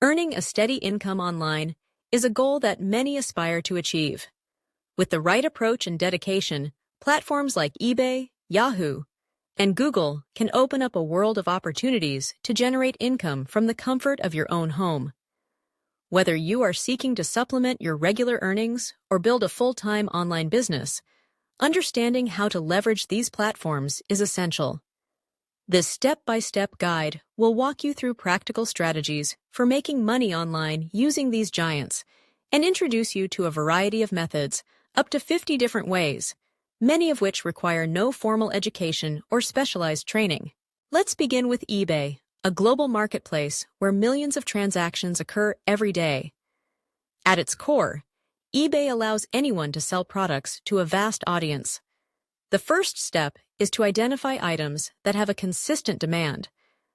Earning a steady income online is a goal that many aspire to achieve. With the right approach and dedication, platforms like eBay, Yahoo, and Google can open up a world of opportunities to generate income from the comfort of your own home. Whether you are seeking to supplement your regular earnings or build a full-time online business, understanding how to leverage these platforms is essential. This step-by-step guide will walk you through practical strategies for making money online using these giants and introduce you to a variety of methods, up to 50 different ways, many of which require no formal education or specialized training. Let's begin with eBay, a global marketplace where millions of transactions occur every day. At its core, eBay allows anyone to sell products to a vast audience. The first step is to identify items that have a consistent demand.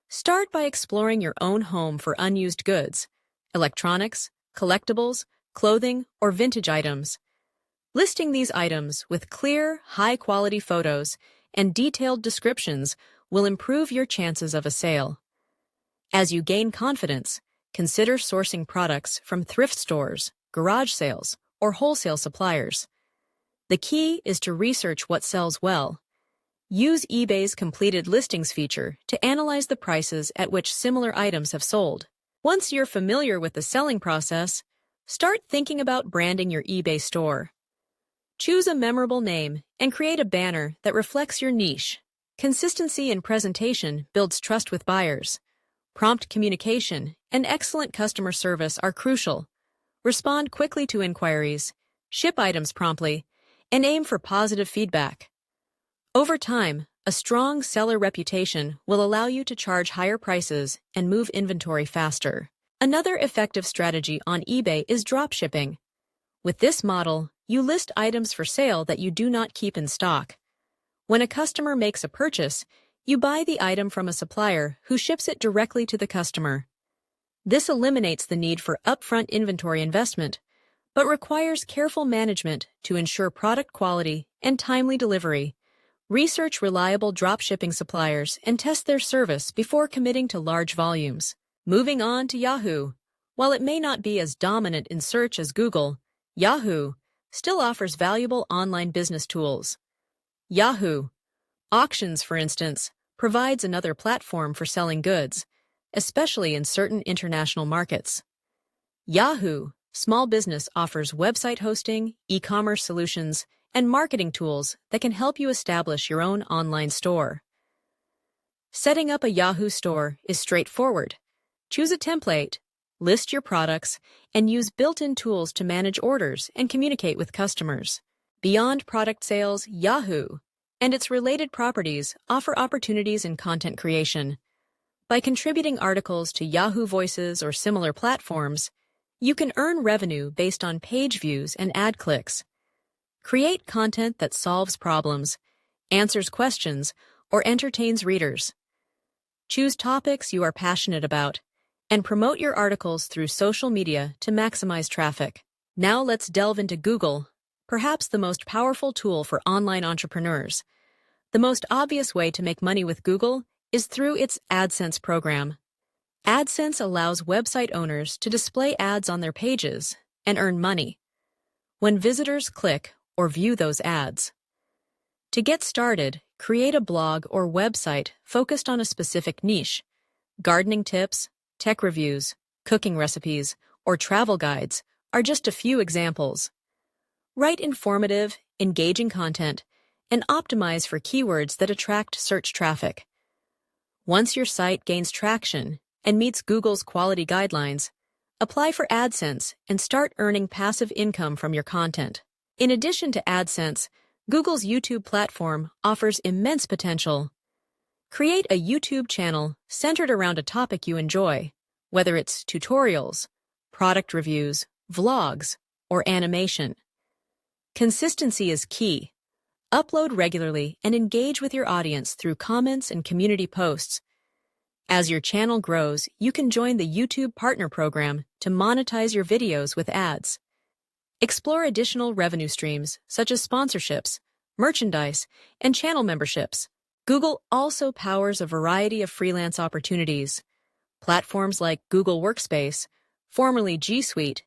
Start by exploring your own home for unused goods, electronics, collectibles, clothing, or vintage items. Listing these items with clear, high-quality photos and detailed descriptions will improve your chances of a sale. As you gain confidence, consider sourcing products from thrift stores, garage sales, or wholesale suppliers. The key is to research what sells well. Use eBay's completed listings feature to analyze the prices at which similar items have sold. Once you're familiar with the selling process, start thinking about branding your eBay store. Choose a memorable name and create a banner that reflects your niche. Consistency in presentation builds trust with buyers. Prompt communication and excellent customer service are crucial. Respond quickly to inquiries, ship items promptly, and aim for positive feedback. Over time, a strong seller reputation will allow you to charge higher prices and move inventory faster. Another effective strategy on eBay is dropshipping. With this model, you list items for sale that you do not keep in stock. When a customer makes a purchase, you buy the item from a supplier who ships it directly to the customer. This eliminates the need for upfront inventory investment, but requires careful management to ensure product quality and timely delivery. Research reliable dropshipping suppliers and test their service before committing to large volumes. Moving on to Yahoo. While it may not be as dominant in search as Google, Yahoo still offers valuable online business tools. Yahoo Auctions, for instance, provides another platform for selling goods, especially in certain international markets. Yahoo Small Business offers website hosting, e-commerce solutions, and marketing tools that can help you establish your own online store. Setting up a Yahoo store is straightforward. Choose a template, list your products, and use built-in tools to manage orders and communicate with customers. Beyond product sales, Yahoo and its related properties offer opportunities in content creation. By contributing articles to Yahoo Voices or similar platforms, you can earn revenue based on page views and ad clicks. Create content that solves problems, answers questions, or entertains readers. Choose topics you are passionate about, and promote your articles through social media to maximize traffic. Now let's delve into Google, perhaps the most powerful tool for online entrepreneurs. The most obvious way to make money with Google is through its AdSense program. AdSense allows website owners to display ads on their pages and earn money when visitors click or view those ads. To get started, create a blog or website focused on a specific niche. Gardening tips, tech reviews, cooking recipes, or travel guides are just a few examples. Write informative, engaging content and optimize for keywords that attract search traffic. Once your site gains traction and meets Google's quality guidelines, apply for AdSense and start earning passive income from your content. In addition to AdSense, Google's YouTube platform offers immense potential. Create a YouTube channel centered around a topic you enjoy, whether it's tutorials, product reviews, vlogs, or animation. Consistency is key. Upload regularly and engage with your audience through comments and community posts. As your channel grows, you can join the YouTube Partner Program to monetize your videos with ads. Explore additional revenue streams such as sponsorships, merchandise, and channel memberships. Google also powers a variety of freelance opportunities. Platforms like Google Workspace formerly G Suite,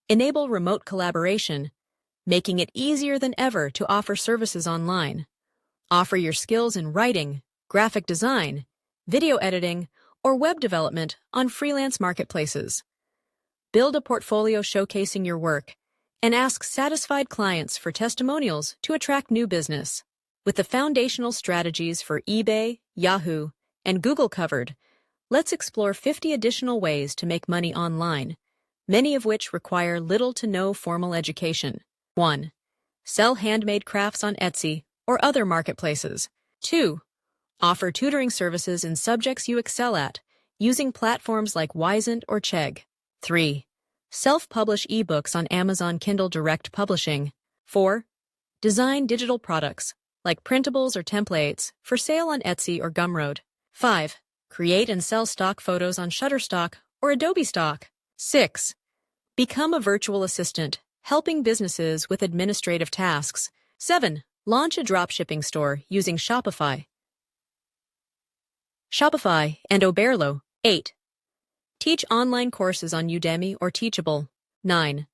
enable remote collaboration, making it easier than ever to offer services online. Offer your skills in writing, graphic design, video editing, or web development on freelance marketplaces. Build a portfolio showcasing your work and ask satisfied clients for testimonials to attract new business. With the foundational strategies for eBay, Yahoo, and Google covered, let's explore 50 additional ways to make money online, many of which require little to no formal education. 1. Sell handmade crafts on Etsy or other marketplaces. 2. Offer tutoring services in subjects you excel at, using platforms like Wisent or Chegg. 3. Self-publish ebooks on Amazon Kindle Direct Publishing. 4. Design digital products, like printables or templates, for sale on Etsy or Gumroad. 5. Create and sell stock photos on Shutterstock or Adobe Stock. 6. Become a virtual assistant, helping businesses with administrative tasks. 7. Launch a dropshipping store using Shopify and Oberlo. 8. Teach online courses on Udemy or Teachable. 9.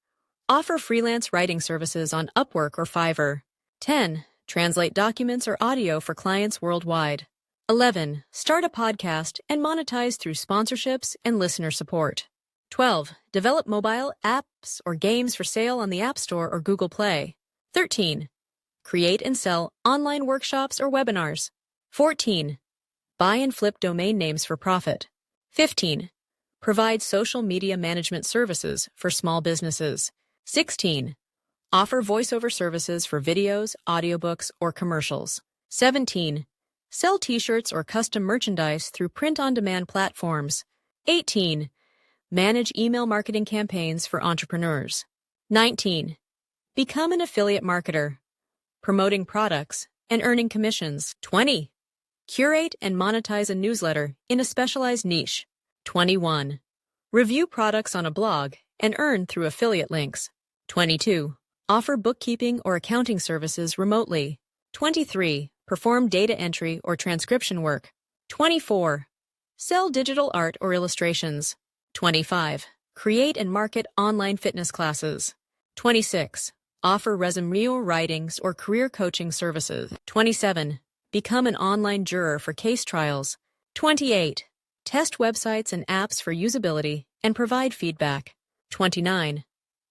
Offer freelance writing services on Upwork or Fiverr. 10. Translate documents or audio for clients worldwide. 11. Start a podcast and monetize through sponsorships and listener support. 12. Develop mobile apps or games for sale on the App Store or Google Play. 13. Create and sell online workshops or webinars. 14. Buy and flip domain names for profit. 15. Provide social media management services for small businesses. 16. Offer voiceover services for videos, audiobooks, or commercials. 17. Sell t-shirts or custom merchandise through print-on-demand platforms. 18. Manage email marketing campaigns for entrepreneurs. 19. Become an affiliate marketer, promoting products and earning commissions. 20. Curate and monetize a newsletter in a specialized niche. 21. Review products on a blog and earn through affiliate links. 22. Offer bookkeeping or accounting services remotely. 23. Perform data entry or transcription work. 24. Sell digital art or illustrations. 25. Create and market online fitness classes. 26. Offer resume writings or career coaching services. 27. Become an online juror for case trials. 28. Test websites and apps for usability and provide feedback. 29.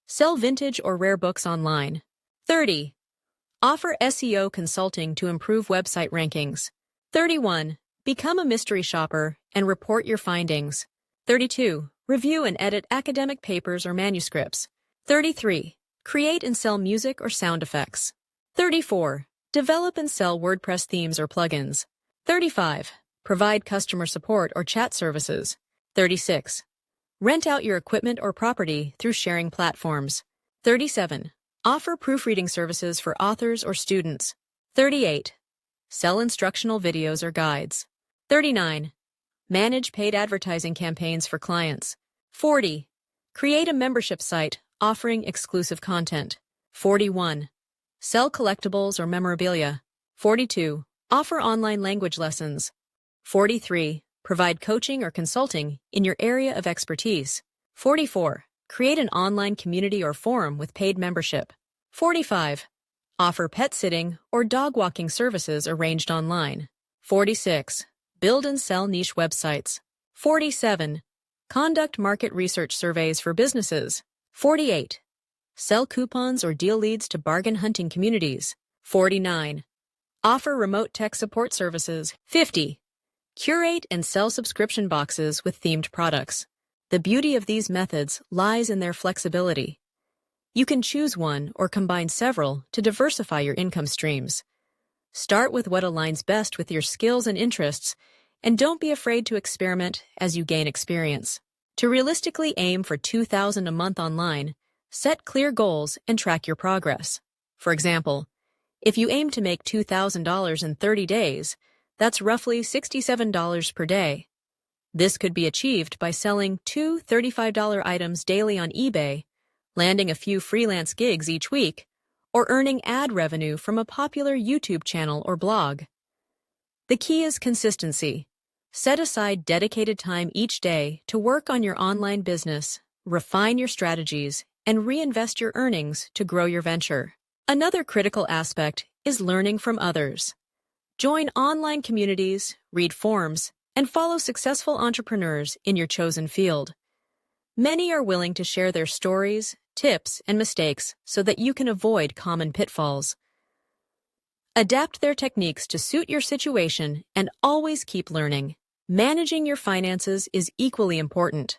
Sell vintage or rare books online. 30. Offer SEO consulting to improve website rankings. 31. Become a mystery shopper and report your findings. 32. Review and edit academic papers or manuscripts. 33. Create and sell music or sound effects. 34. Develop and sell WordPress themes or plugins. 35. Provide customer support or chat services. 36. Rent out your equipment or property through sharing platforms. 37. Offer proofreading services for authors or students. 38. Sell instructional videos or guides. 39. Manage paid advertising campaigns for clients. 40. Create a membership site offering exclusive content. 41. Sell collectibles or memorabilia. 42. Offer online language lessons. 43. Provide coaching or consulting in your area of expertise. 44. Create an online community or forum with paid membership. 45. Offer pet sitting or dog walking services arranged online. 46. Build and sell niche websites. 47. Conduct market research surveys for businesses. 48. Sell coupons or deal leads to bargain hunting communities. 49. Offer remote tech support services. 50. Curate and sell subscription boxes with themed products. The beauty of these methods lies in their flexibility. You can choose one or combine several to diversify your income streams. Start with what aligns best with your skills and interests, and don't be afraid to experiment as you gain experience. To realistically aim for $2,000 a month online, set clear goals and track your progress. For example, if you aim to make $2,000 in 30 days, that's roughly $67 per day. This could be achieved by selling 2 $35 items daily on eBay, landing a few freelance gigs each week, or earning ad revenue from a popular YouTube channel or blog. The key is consistency. Set aside dedicated time each day to work on your online business refine your strategies, and reinvest your earnings to grow your venture. Another critical aspect is learning from others. Join online communities, read forums, and follow successful entrepreneurs in your chosen field. Many are willing to share their stories, tips, and mistakes so that you can avoid common pitfalls. Adapt their techniques to suit your situation and always keep learning. Managing your finances is equally important.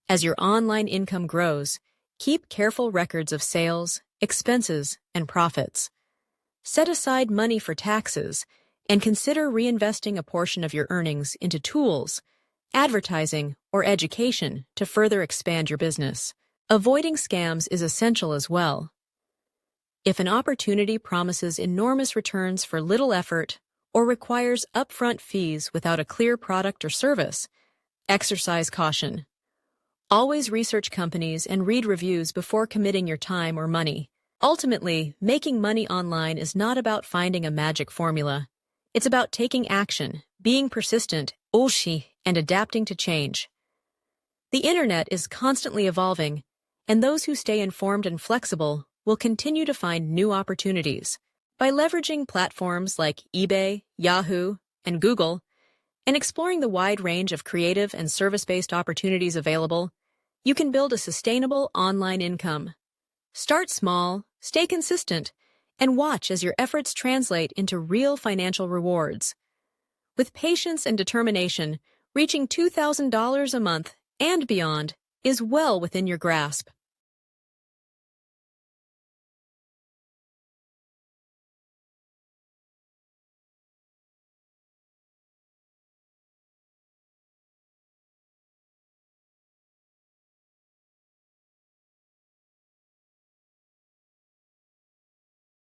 As your online income grows, keep careful records of sales, expenses, and profits. Set aside money for taxes and consider reinvesting a portion of your earnings into tools, advertising, or education to further expand your business. Avoiding scams is essential as well. If an opportunity promises enormous returns for little effort or requires upfront fees without a clear product or service, exercise caution. Always research companies and read reviews before committing your time or money. Ultimately, making money online is not about finding a magic formula. It's about taking action, being persistent, and adapting to change. The internet is constantly evolving, and those who stay informed and flexible will continue to find new opportunities. By leveraging platforms like eBay, Yahoo, and Google, and exploring the wide range of creative and service-based opportunities available, you can build a sustainable online income. Start small, stay consistent, and watch as your efforts translate into real financial rewards. With patience and determination, reaching $2,000 a month and beyond is well within your grasp.